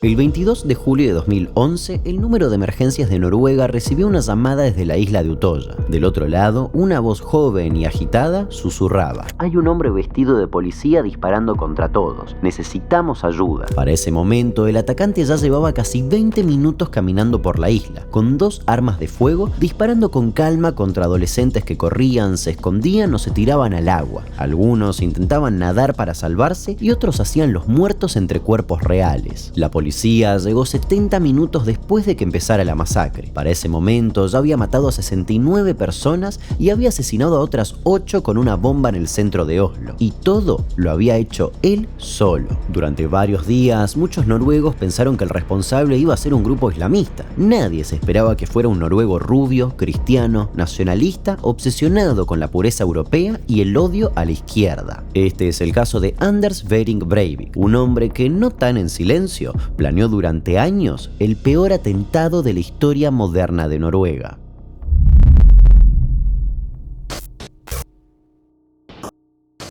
El 22 de julio de 2011, el número de emergencias de Noruega recibió una llamada desde la isla de Utoya. Del otro lado, una voz joven y agitada susurraba: «Hay un hombre vestido de policía disparando contra todos. Necesitamos ayuda». Para ese momento, el atacante ya llevaba casi 20 minutos caminando por la isla, con 2 armas de fuego, disparando con calma contra adolescentes que corrían, se escondían o se tiraban al agua. Algunos intentaban nadar para salvarse y otros hacían los muertos entre cuerpos reales. La policía llegó 70 minutos después de que empezara la masacre. Para ese momento ya había matado a 69 personas y había asesinado a otras 8 con una bomba en el centro de Oslo. Y todo lo había hecho él solo. Durante varios días, muchos noruegos pensaron que el responsable iba a ser un grupo islamista. Nadie se esperaba que fuera un noruego rubio, cristiano, nacionalista, obsesionado con la pureza europea y el odio a la izquierda. Este es el caso de Anders Behring Breivik, un hombre que no tan en silencio planeó durante años el peor atentado de la historia moderna de Noruega.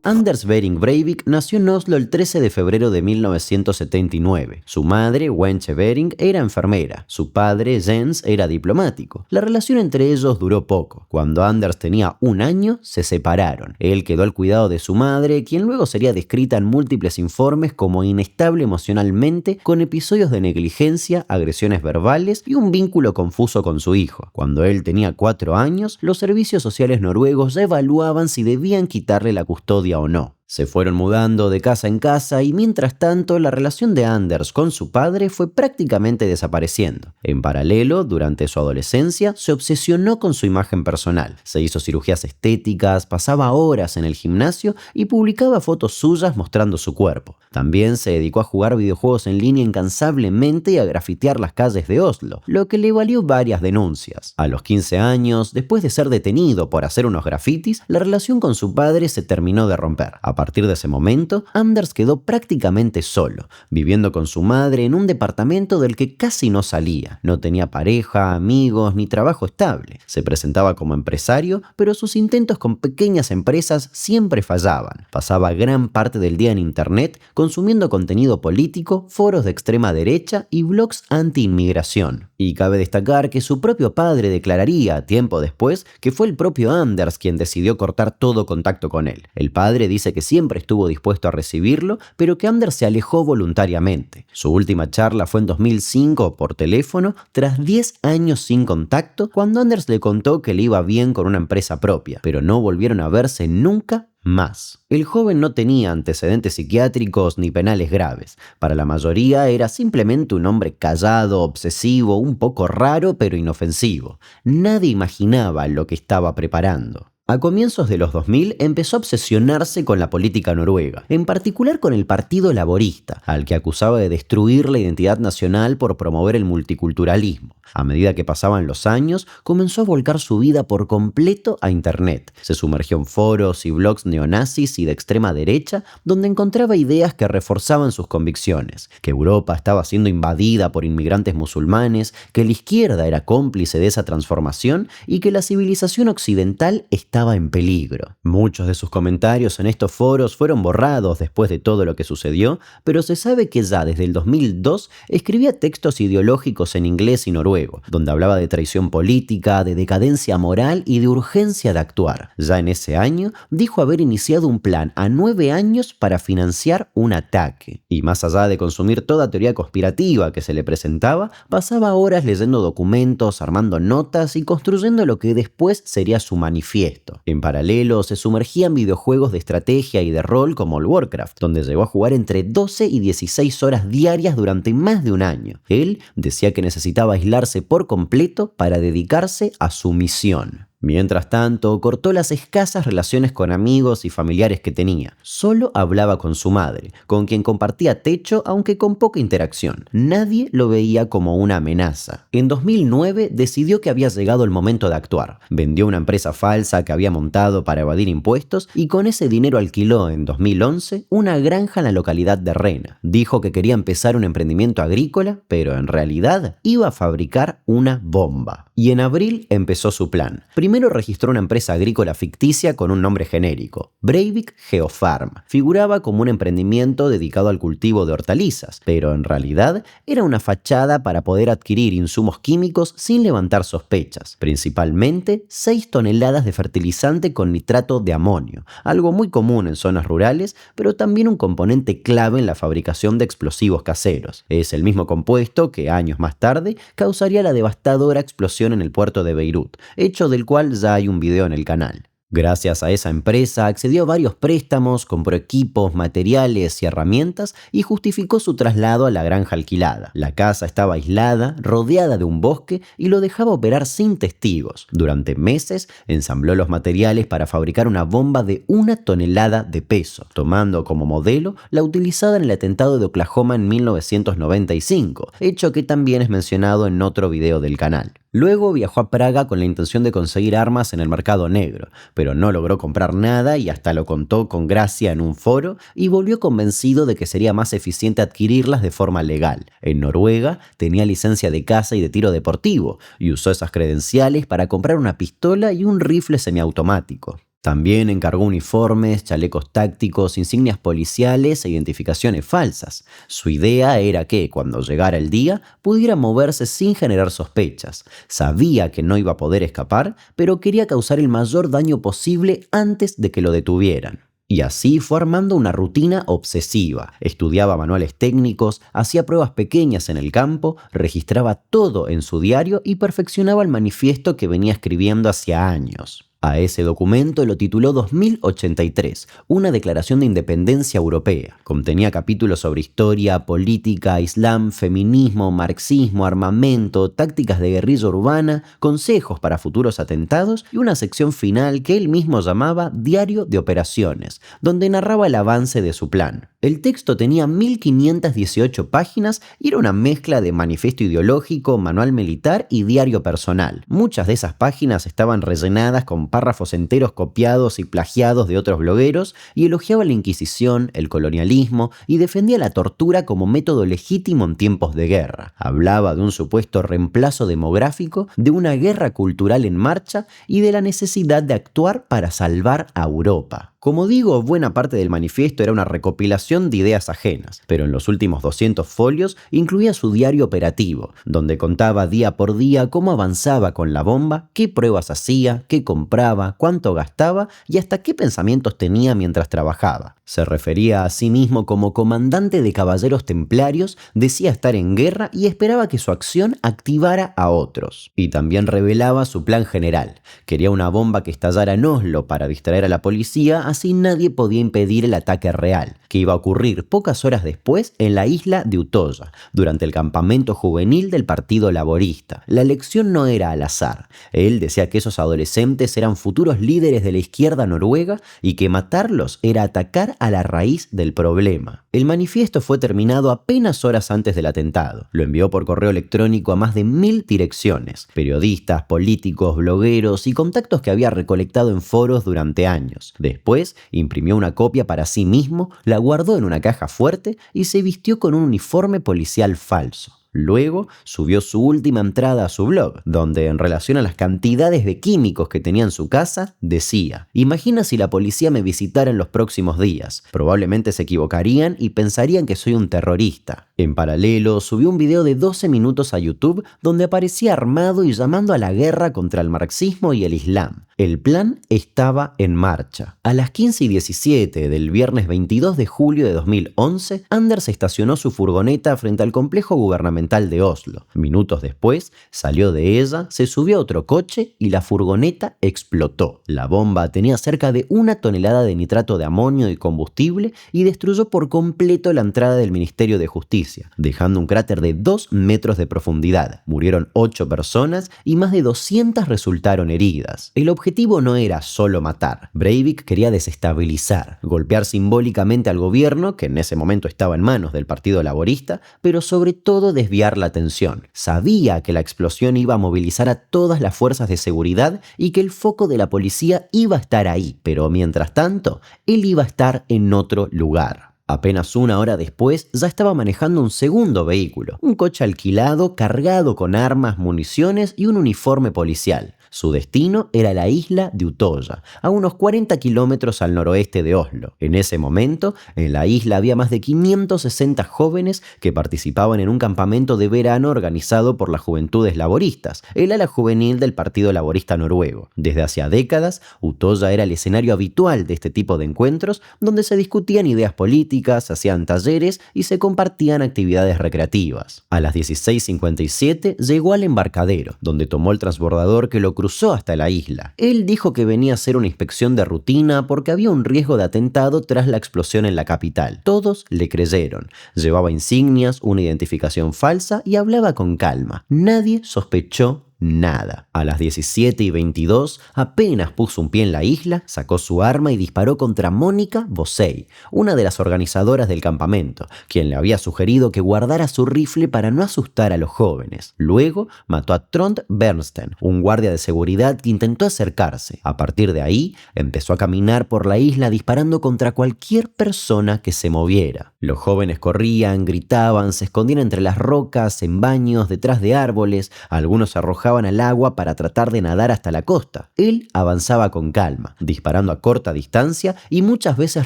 Anders Behring Breivik nació en Oslo el 13 de febrero de 1979. Su madre, Wenche Behring, era enfermera. Su padre, Jens, era diplomático. La relación entre ellos duró poco. Cuando Anders tenía 1 año, se separaron. Él quedó al cuidado de su madre, quien luego sería descrita en múltiples informes como inestable emocionalmente, con episodios de negligencia, agresiones verbales y un vínculo confuso con su hijo. Cuando él tenía 4 años, los servicios sociales noruegos ya evaluaban si debían quitarle la custodia o no. Se fueron mudando de casa en casa y mientras tanto la relación de Anders con su padre fue prácticamente desapareciendo. En paralelo, durante su adolescencia, se obsesionó con su imagen personal. Se hizo cirugías estéticas, pasaba horas en el gimnasio y publicaba fotos suyas mostrando su cuerpo. También se dedicó a jugar videojuegos en línea incansablemente y a grafitear las calles de Oslo, lo que le valió varias denuncias. A los 15 años, después de ser detenido por hacer unos grafitis, la relación con su padre se terminó de romper. A partir de ese momento, Anders quedó prácticamente solo, viviendo con su madre en un departamento del que casi no salía. No tenía pareja, amigos ni trabajo estable. Se presentaba como empresario, pero sus intentos con pequeñas empresas siempre fallaban. Pasaba gran parte del día en internet consumiendo contenido político, foros de extrema derecha y blogs anti-inmigración. Y cabe destacar que su propio padre declararía, tiempo después, que fue el propio Anders quien decidió cortar todo contacto con él. El padre dice que siempre estuvo dispuesto a recibirlo, pero que Anders se alejó voluntariamente. Su última charla fue en 2005 por teléfono, tras 10 años sin contacto, cuando Anders le contó que le iba bien con una empresa propia, pero no volvieron a verse nunca más. El joven no tenía antecedentes psiquiátricos ni penales graves. Para la mayoría era simplemente un hombre callado, obsesivo, un poco raro pero inofensivo. Nadie imaginaba lo que estaba preparando. A comienzos de los 2000 empezó a obsesionarse con la política noruega, en particular con el Partido Laborista, al que acusaba de destruir la identidad nacional por promover el multiculturalismo. A medida que pasaban los años, comenzó a volcar su vida por completo a Internet. Se sumergió en foros y blogs neonazis y de extrema derecha, donde encontraba ideas que reforzaban sus convicciones, que Europa estaba siendo invadida por inmigrantes musulmanes, que la izquierda era cómplice de esa transformación y que la civilización occidental estaba en peligro. Muchos de sus comentarios en estos foros fueron borrados después de todo lo que sucedió, pero se sabe que ya desde el 2002 escribía textos ideológicos en inglés y noruego, donde hablaba de traición política, de decadencia moral y de urgencia de actuar. Ya en ese año dijo haber iniciado un plan a 9 años para financiar un ataque. Y más allá de consumir toda teoría conspirativa que se le presentaba, pasaba horas leyendo documentos, armando notas y construyendo lo que después sería su manifiesto. En paralelo, se sumergía en videojuegos de estrategia y de rol como el Warcraft, donde llegó a jugar entre 12 y 16 horas diarias durante más de un año. Él decía que necesitaba aislarse por completo para dedicarse a su misión. Mientras tanto, cortó las escasas relaciones con amigos y familiares que tenía. Solo hablaba con su madre, con quien compartía techo aunque con poca interacción. Nadie lo veía como una amenaza. En 2009 decidió que había llegado el momento de actuar. Vendió una empresa falsa que había montado para evadir impuestos y con ese dinero alquiló en 2011 una granja en la localidad de Rena. Dijo que quería empezar un emprendimiento agrícola, pero en realidad iba a fabricar una bomba. y en abril empezó su plan. Primero registró una empresa agrícola ficticia con un nombre genérico, Breivik Geofarm. Figuraba como un emprendimiento dedicado al cultivo de hortalizas, pero en realidad era una fachada para poder adquirir insumos químicos sin levantar sospechas, principalmente 6 toneladas de fertilizante con nitrato de amonio, algo muy común en zonas rurales, pero también un componente clave en la fabricación de explosivos caseros. Es el mismo compuesto que años más tarde causaría la devastadora explosión en el puerto de Beirut, hecho del cual ya hay un video en el canal. Gracias a esa empresa accedió a varios préstamos, compró equipos, materiales y herramientas y justificó su traslado a la granja alquilada. La casa estaba aislada, rodeada de un bosque y lo dejaba operar sin testigos. Durante meses ensambló los materiales para fabricar una bomba de 1 tonelada de peso, tomando como modelo la utilizada en el atentado de Oklahoma en 1995, hecho que también es mencionado en otro video del canal. Luego viajó a Praga con la intención de conseguir armas en el mercado negro, pero no logró comprar nada y hasta lo contó con gracia en un foro y volvió convencido de que sería más eficiente adquirirlas de forma legal. En Noruega tenía licencia de caza y de tiro deportivo y usó esas credenciales para comprar una pistola y un rifle semiautomático. También encargó uniformes, chalecos tácticos, insignias policiales e identificaciones falsas. Su idea era que, cuando llegara el día, pudiera moverse sin generar sospechas. Sabía que no iba a poder escapar, pero quería causar el mayor daño posible antes de que lo detuvieran. Y así fue armando una rutina obsesiva. Estudiaba manuales técnicos, hacía pruebas pequeñas en el campo, registraba todo en su diario y perfeccionaba el manifiesto que venía escribiendo hacía años. A ese documento lo tituló 2083, una declaración de independencia europea. Contenía capítulos sobre historia, política, islam, feminismo, marxismo, armamento, tácticas de guerrilla urbana, consejos para futuros atentados y una sección final que él mismo llamaba Diario de Operaciones, donde narraba el avance de su plan. El texto tenía 1518 páginas y era una mezcla de manifiesto ideológico, manual militar y diario personal. Muchas de esas páginas estaban rellenadas con párrafos enteros copiados y plagiados de otros blogueros y elogiaba la Inquisición, el colonialismo y defendía la tortura como método legítimo en tiempos de guerra. Hablaba de un supuesto reemplazo demográfico, de una guerra cultural en marcha y de la necesidad de actuar para salvar a Europa. Como digo, buena parte del manifiesto era una recopilación de ideas ajenas, pero en los últimos 200 folios incluía su diario operativo, donde contaba día por día cómo avanzaba con la bomba, qué pruebas hacía, qué compraba, cuánto gastaba y hasta qué pensamientos tenía mientras trabajaba. Se refería a sí mismo como comandante de caballeros templarios, decía estar en guerra y esperaba que su acción activara a otros. Y también revelaba su plan general. Quería una bomba que estallara en Oslo para distraer a la policía, así nadie podía impedir el ataque real, que iba a ocurrir pocas horas después en la isla de Utoya, durante el campamento juvenil del Partido Laborista. La elección no era al azar. Él decía que esos adolescentes eran futuros líderes de la izquierda noruega y que matarlos era atacar a la raíz del problema. El manifiesto fue terminado apenas horas antes del atentado. Lo envió por correo electrónico a más de 1000 direcciones, periodistas, políticos, blogueros y contactos que había recolectado en foros durante años. Después imprimió una copia para sí mismo, la guardó en una caja fuerte y se vistió con un uniforme policial falso. Luego subió su última entrada a su blog, donde en relación a las cantidades de químicos que tenía en su casa, decía: imagina si la policía me visitara en los próximos días. Probablemente se equivocarían y pensarían que soy un terrorista. En paralelo, subió un video de 12 minutos a YouTube donde aparecía armado y llamando a la guerra contra el marxismo y el islam. El plan estaba en marcha. A las 15:17 del viernes 22 de julio de 2011, Anders estacionó su furgoneta frente al complejo gubernamental de Oslo. Minutos después, salió de ella, se subió a otro coche y la furgoneta explotó. La bomba tenía cerca de 1 tonelada de nitrato de amonio y combustible y destruyó por completo la entrada del Ministerio de Justicia, dejando un cráter de 2 metros de profundidad. Murieron 8 personas y más de 200 resultaron heridas. El objetivo no era solo matar. Breivik quería desestabilizar, golpear simbólicamente al gobierno, que en ese momento estaba en manos del Partido Laborista, pero sobre todo desviar la atención. Sabía que la explosión iba a movilizar a todas las fuerzas de seguridad y que el foco de la policía iba a estar ahí, pero mientras tanto, él iba a estar en otro lugar. Apenas una hora después ya estaba manejando un segundo vehículo, un coche alquilado cargado con armas, municiones y un uniforme policial. Su destino era la isla de Utoya, a unos 40 kilómetros al noroeste de Oslo. En ese momento, en la isla había más de 560 jóvenes que participaban en un campamento de verano organizado por las Juventudes Laboristas, el ala juvenil del Partido Laborista Noruego. Desde hacía décadas, Utoya era el escenario habitual de este tipo de encuentros, donde se discutían ideas políticas, se hacían talleres y se compartían actividades recreativas. A las 16:57 llegó al embarcadero, donde tomó el transbordador que lo cruzó hasta la isla. Él dijo que venía a hacer una inspección de rutina porque había un riesgo de atentado tras la explosión en la capital. Todos le creyeron. Llevaba insignias, una identificación falsa y hablaba con calma. Nadie sospechó nada. A las 17:22 apenas puso un pie en la isla, sacó su arma y disparó contra Mónica Bosei, una de las organizadoras del campamento, quien le había sugerido que guardara su rifle para no asustar a los jóvenes. Luego mató a Trond Bernstein, un guardia de seguridad que intentó acercarse. A partir de ahí, empezó a caminar por la isla disparando contra cualquier persona que se moviera. Los jóvenes corrían, gritaban, se escondían entre las rocas, en baños, detrás de árboles, algunos arrojaban al agua para tratar de nadar hasta la costa. Él avanzaba con calma, disparando a corta distancia y muchas veces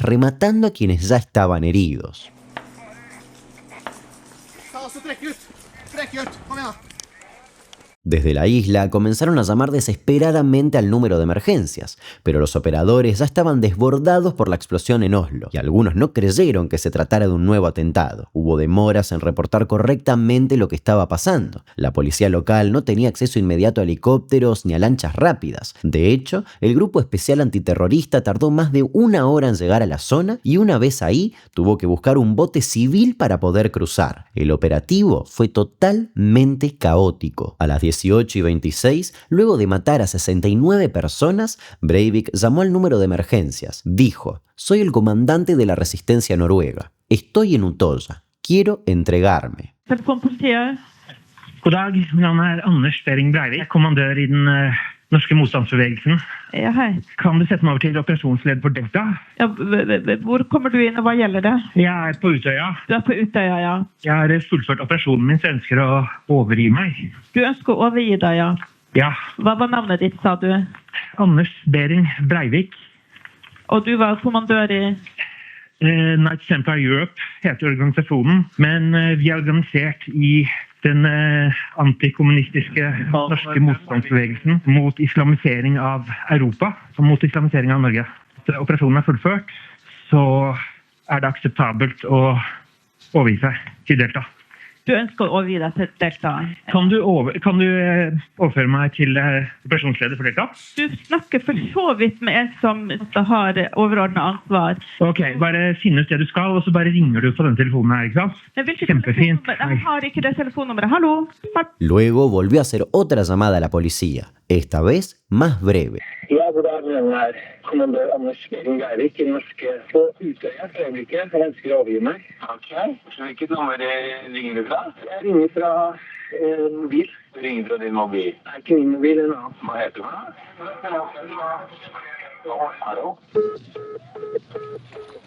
rematando a quienes ya estaban heridos. Desde la isla comenzaron a llamar desesperadamente al número de emergencias, pero los operadores ya estaban desbordados por la explosión en Oslo, y algunos no creyeron que se tratara de un nuevo atentado. Hubo demoras en reportar correctamente lo que estaba pasando. La policía local no tenía acceso inmediato a helicópteros ni a lanchas rápidas. De hecho, el grupo especial antiterrorista tardó más de una hora en llegar a la zona y una vez ahí tuvo que buscar un bote civil para poder cruzar. El operativo fue totalmente caótico. A las 18:26, luego de matar a 69 personas, Breivik llamó al número de emergencias. Dijo: «Soy el comandante de la resistencia noruega. Estoy en Utoya. Quiero entregarme». Telefonpolitiet. God dag, mitt navn Anders Behring Breivik, kommandør i den norske motstandsbevegelsen. Ja, hei. Kan du sette meg over til operasjonsleder for Delta? Ja, hvor kommer du inn, og hva gjelder det? Jeg er på Utøya. Du er på Utøya, ja. Jeg har fullført operasjonen min, så jeg ønsker å overgi meg. Du ønsker å overgi deg, ja. Ja. Hva var navnet ditt, sa du? Anders Behring Breivik. Og du var kommandør i... Knights Templar Europe heter organisasjonen, men vi er organisert i den antikommunistiske norske motstandsbevegelsen mot islamisering av Europa og mot islamisering av Norge. Så operasjonen er fullført, så er det akseptabelt å overgi seg til Delta. Du ønsker å overgi deg til Delta? Kan du overføre meg til operasjonsleder for Delta? Du snakker for så vidt med en som har overordnet ansvar. Ok, bare finne ut det du skal, og så bare ringer du på den telefonen her, ikke sant? Kjempefint. Jeg har ikke det telefonnummeret. Hallo? Luego volvió a hacer otra llamada a la policía, esta vez más breve. Ja, god dag, min navn kommandør Anders Behring Breivik i norske på Utøya for øyeblikket. Jeg ønsker å overgi meg. Ok, så hvilket nummer ringer du fra? Jeg ringer fra mobil. Du ringer fra din mobil? Nei, ikke min mobil, en annen. Hva heter du? Hallo?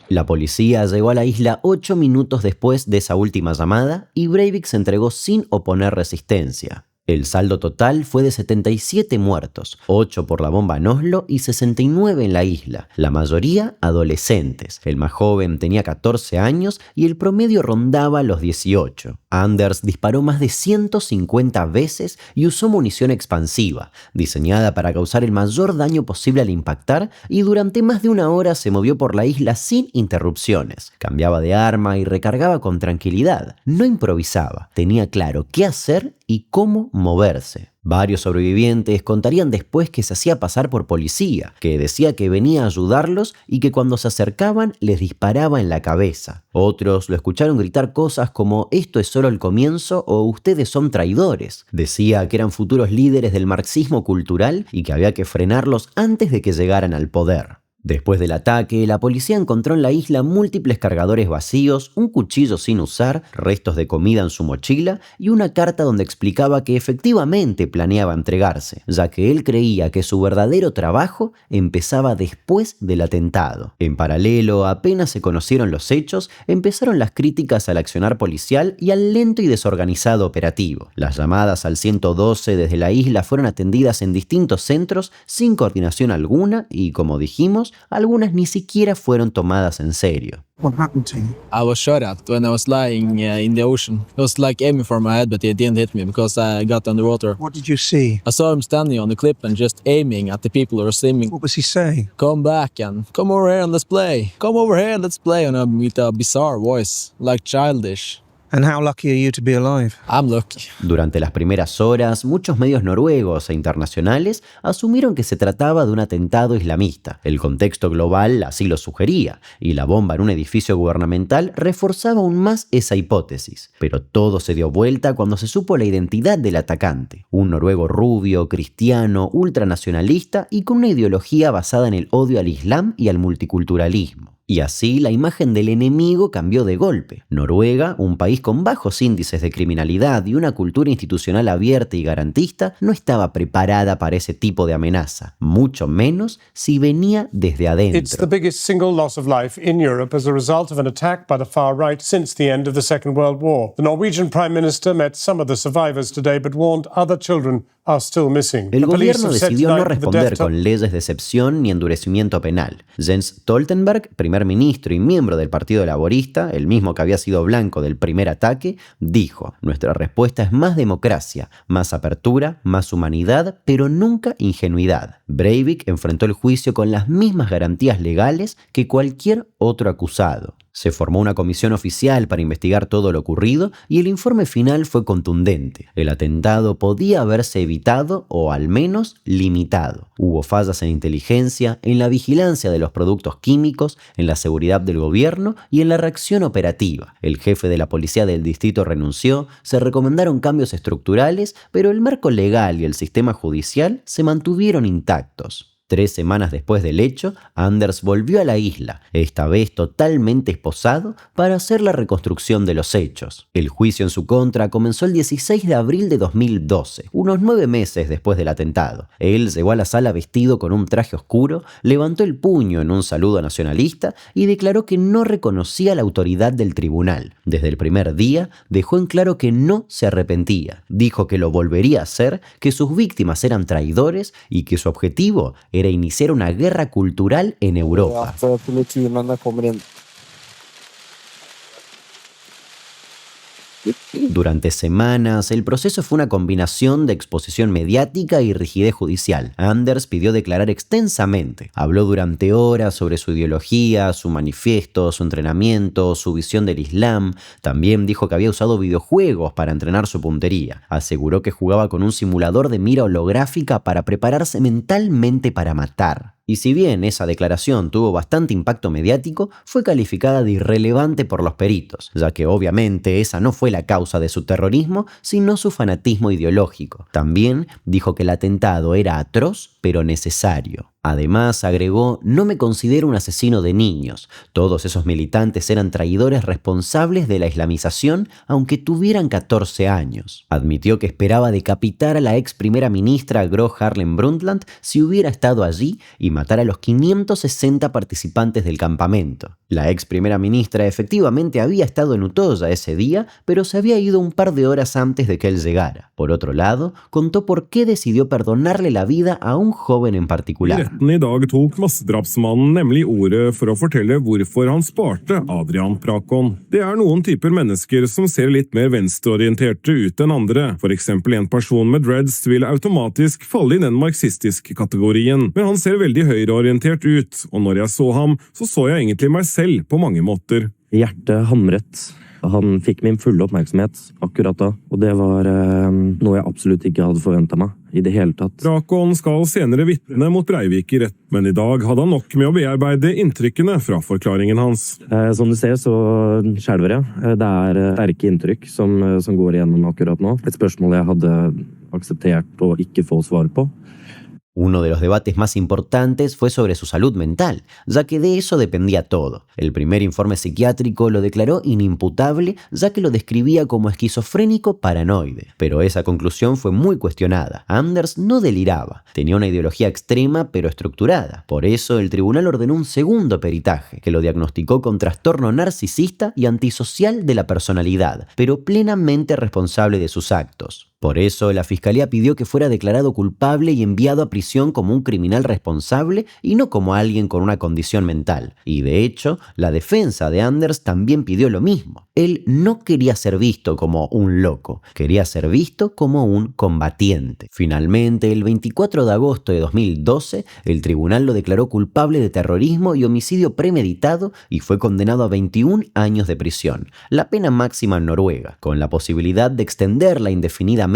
La policía llegó a la isla 8 minutos después de esa última llamada y Breivik se entregó sin oponer resistencia. El saldo total fue de 77 muertos, 8 por la bomba en Oslo y 69 en la isla, la mayoría adolescentes. El más joven tenía 14 años y el promedio rondaba los 18. Anders disparó más de 150 veces y usó munición expansiva, diseñada para causar el mayor daño posible al impactar, y durante más de una hora se movió por la isla sin interrupciones. Cambiaba de arma y recargaba con tranquilidad. No improvisaba, tenía claro qué hacer y cómo moverse. Varios sobrevivientes contarían después que se hacía pasar por policía, que decía que venía a ayudarlos y que cuando se acercaban les disparaba en la cabeza. Otros lo escucharon gritar cosas como «esto es solo el comienzo» o «ustedes son traidores». Decía que eran futuros líderes del marxismo cultural y que había que frenarlos antes de que llegaran al poder. Después del ataque, la policía encontró en la isla múltiples cargadores vacíos, un cuchillo sin usar, restos de comida en su mochila y una carta donde explicaba que efectivamente planeaba entregarse, ya que él creía que su verdadero trabajo empezaba después del atentado. En paralelo, apenas se conocieron los hechos, empezaron las críticas al accionar policial y al lento y desorganizado operativo. Las llamadas al 112 desde la isla fueron atendidas en distintos centros sin coordinación alguna y, como dijimos, algunas ni siquiera fueron tomadas en serio. What happened to you? I was shot at when I was lying in the ocean. It was like aiming for my head, but it didn't hit me because I got underwater. What did you see? I saw him standing on the cliff and just aiming at the people who were swimming. What was he saying? Come back and come over here and let's play. Come over here and let's play with a bizarre voice, like childish. And how lucky are you to be alive? I'm lucky. Durante las primeras horas, muchos medios noruegos e internacionales asumieron que se trataba de un atentado islamista. El contexto global así lo sugería, y la bomba en un edificio gubernamental reforzaba aún más esa hipótesis. Pero todo se dio vuelta cuando se supo la identidad del atacante. Un noruego rubio, cristiano, ultranacionalista y con una ideología basada en el odio al Islam y al multiculturalismo. Y así la imagen del enemigo cambió de golpe. Noruega, un país con bajos índices de criminalidad y una cultura institucional abierta y garantista, no estaba preparada para ese tipo de amenaza, mucho menos si venía desde adentro. It's the biggest single loss of life in Europe as a result of an attack by the far right since the end of the Second World War. The Norwegian Prime Minister met some of the survivors today but warned other children are still missing. El gobierno decidió no responder con leyes de excepción ni endurecimiento penal. Jens Stoltenberg, primer ministro y miembro del Partido Laborista, el mismo que había sido blanco del primer ataque, dijo: nuestra respuesta es más democracia, más apertura, más humanidad, pero nunca ingenuidad. Breivik enfrentó el juicio con las mismas garantías legales que cualquier otro acusado. Se formó una comisión oficial para investigar todo lo ocurrido y el informe final fue contundente. El atentado podía haberse evitado o al menos limitado. Hubo fallas en inteligencia, en la vigilancia de los productos químicos, en la seguridad del gobierno y en la reacción operativa. El jefe de la policía del distrito renunció, se recomendaron cambios estructurales, pero el marco legal y el sistema judicial se mantuvieron intactos. 3 semanas después del hecho, Anders volvió a la isla, esta vez totalmente esposado, para hacer la reconstrucción de los hechos. El juicio en su contra comenzó el 16 de abril de 2012, unos 9 meses después del atentado. Él llegó a la sala vestido con un traje oscuro, levantó el puño en un saludo nacionalista y declaró que no reconocía la autoridad del tribunal. Desde el primer día, dejó en claro que no se arrepentía. Dijo que lo volvería a hacer, que sus víctimas eran traidores y que su objetivo era iniciar una guerra cultural en Europa. Durante semanas, el proceso fue una combinación de exposición mediática y rigidez judicial. Anders pidió declarar extensamente. Habló durante horas sobre su ideología, su manifiesto, su entrenamiento, su visión del Islam. También dijo que había usado videojuegos para entrenar su puntería. Aseguró que jugaba con un simulador de mira holográfica para prepararse mentalmente para matar. Y si bien esa declaración tuvo bastante impacto mediático, fue calificada de irrelevante por los peritos, ya que obviamente esa no fue la causa de su terrorismo, sino su fanatismo ideológico. También dijo que el atentado era atroz, pero necesario. Además, agregó: no me considero un asesino de niños. Todos esos militantes eran traidores responsables de la islamización, aunque tuvieran 14 años. Admitió que esperaba decapitar a la ex primera ministra Gro Harlem Brundtland si hubiera estado allí y matar a los 560 participantes del campamento. La ex primera ministra efectivamente había estado en Utoya ese día, pero se había ido un par de horas antes de que él llegara. Por otro lado, contó por qué decidió perdonarle la vida a un joven en particular. I dag tok massedrapsmannen nemlig ordet for å fortelle hvorfor han sparte Adrian Prakon. Det noen typer mennesker som ser litt mer venstreorienterte ut enn andre. For eksempel en person med dreads vil automatisk falle i den marxistiske kategorien, men han ser veldig høyreorientert ut, og når jeg så ham, så jeg egentlig meg selv på mange måter. Hjertet hamret. Han fikk min fulle oppmerksomhet akkurat da, og det var noe jeg absolutt ikke hadde forventet meg i det hele tatt. Prakon skal senere vitne mot Breivik i rett, men i dag hadde han nok med å bearbeide inntrykkene fra forklaringen hans. Som du ser så skjelver jeg. Det sterke inntrykk som går igjennom akkurat nå. Et spørsmål jeg hadde akseptert å ikke få svar på. Uno de los debates más importantes fue sobre su salud mental, ya que de eso dependía todo. El primer informe psiquiátrico lo declaró inimputable, ya que lo describía como esquizofrénico paranoide. Pero esa conclusión fue muy cuestionada. Anders no deliraba, tenía una ideología extrema pero estructurada. Por eso el tribunal ordenó un segundo peritaje, que lo diagnosticó con trastorno narcisista y antisocial de la personalidad, pero plenamente responsable de sus actos. Por eso, la fiscalía pidió que fuera declarado culpable y enviado a prisión como un criminal responsable y no como alguien con una condición mental. Y de hecho, la defensa de Anders también pidió lo mismo. Él no quería ser visto como un loco, quería ser visto como un combatiente. Finalmente, el 24 de agosto de 2012, el tribunal lo declaró culpable de terrorismo y homicidio premeditado y fue condenado a 21 años de prisión, la pena máxima en Noruega, con la posibilidad de extenderla indefinidamente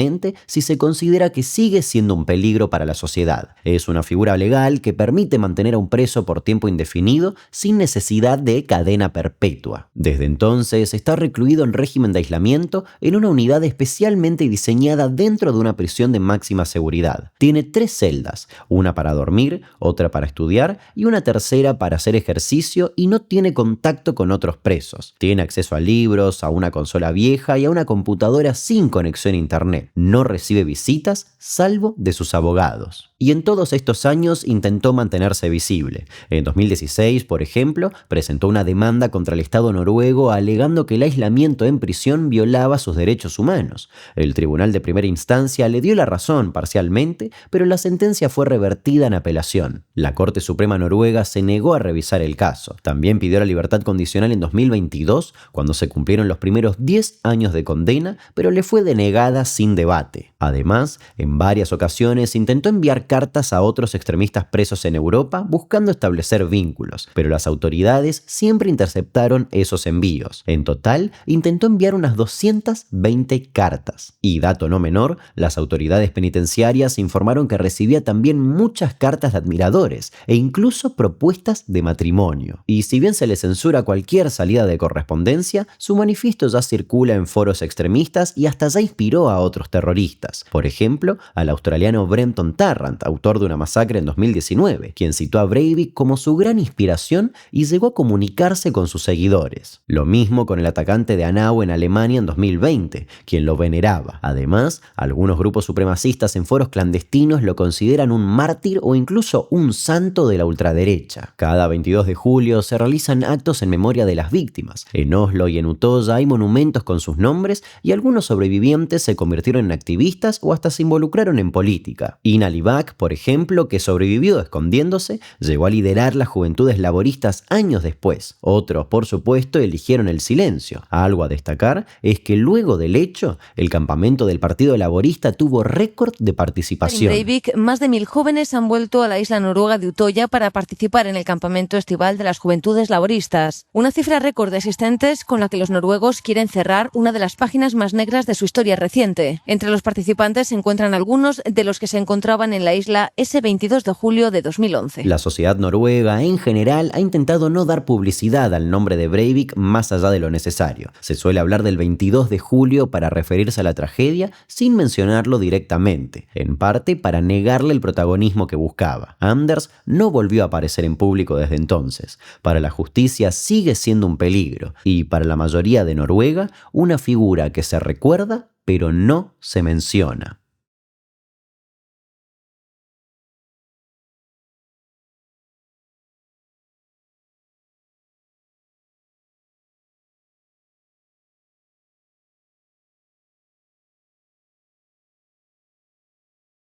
si se considera que sigue siendo un peligro para la sociedad. Es una figura legal que permite mantener a un preso por tiempo indefinido sin necesidad de cadena perpetua. Desde entonces está recluido en régimen de aislamiento en una unidad especialmente diseñada dentro de una prisión de máxima seguridad. Tiene 3 celdas, una para dormir, otra para estudiar y una tercera para hacer ejercicio, y no tiene contacto con otros presos. Tiene acceso a libros, a una consola vieja y a una computadora sin conexión a internet. No recibe visitas, salvo de sus abogados. Y en todos estos años intentó mantenerse visible. En 2016, por ejemplo, presentó una demanda contra el Estado noruego alegando que el aislamiento en prisión violaba sus derechos humanos. El tribunal de primera instancia le dio la razón parcialmente, pero la sentencia fue revertida en apelación. La Corte Suprema noruega se negó a revisar el caso. También pidió la libertad condicional en 2022, cuando se cumplieron los primeros 10 años de condena, pero le fue denegada sin debate. Además, en varias ocasiones intentó enviar cartas a otros extremistas presos en Europa buscando establecer vínculos, pero las autoridades siempre interceptaron esos envíos. En total, intentó enviar unas 220 cartas. Y dato no menor, las autoridades penitenciarias informaron que recibía también muchas cartas de admiradores e incluso propuestas de matrimonio. Y si bien se le censura cualquier salida de correspondencia, su manifiesto ya circula en foros extremistas y hasta ya inspiró a otros terroristas. Por ejemplo, al australiano Brenton Tarrant, autor de una masacre en 2019, quien citó a Breivik como su gran inspiración y llegó a comunicarse con sus seguidores. Lo mismo con el atacante de Hanau en Alemania en 2020, quien lo veneraba. Además, algunos grupos supremacistas en foros clandestinos lo consideran un mártir o incluso un santo de la ultraderecha. Cada 22 de julio se realizan actos en memoria de las víctimas. En Oslo y en Utoya hay monumentos con sus nombres y algunos sobrevivientes se convirtieron en activistas o hasta se involucraron en política. Ina Libak, por ejemplo, que sobrevivió escondiéndose, llegó a liderar las juventudes laboristas años después. Otros, por supuesto, eligieron el silencio. Algo a destacar es que luego del hecho, el campamento del Partido Laborista tuvo récord de participación. En Breivik, más de 1000 jóvenes han vuelto a la isla noruega de Utoya para participar en el campamento estival de las juventudes laboristas. Una cifra récord de asistentes con la que los noruegos quieren cerrar una de las páginas más negras de su historia reciente. Entre los participantes se encuentran algunos de los que se encontraban en la isla ese 22 de julio de 2011. La sociedad noruega en general ha intentado no dar publicidad al nombre de Breivik más allá de lo necesario. Se suele hablar del 22 de julio para referirse a la tragedia sin mencionarlo directamente, en parte para negarle el protagonismo que buscaba. Anders no volvió a aparecer en público desde entonces. Para la justicia sigue siendo un peligro y para la mayoría de Noruega una figura que se recuerda pero no se menciona.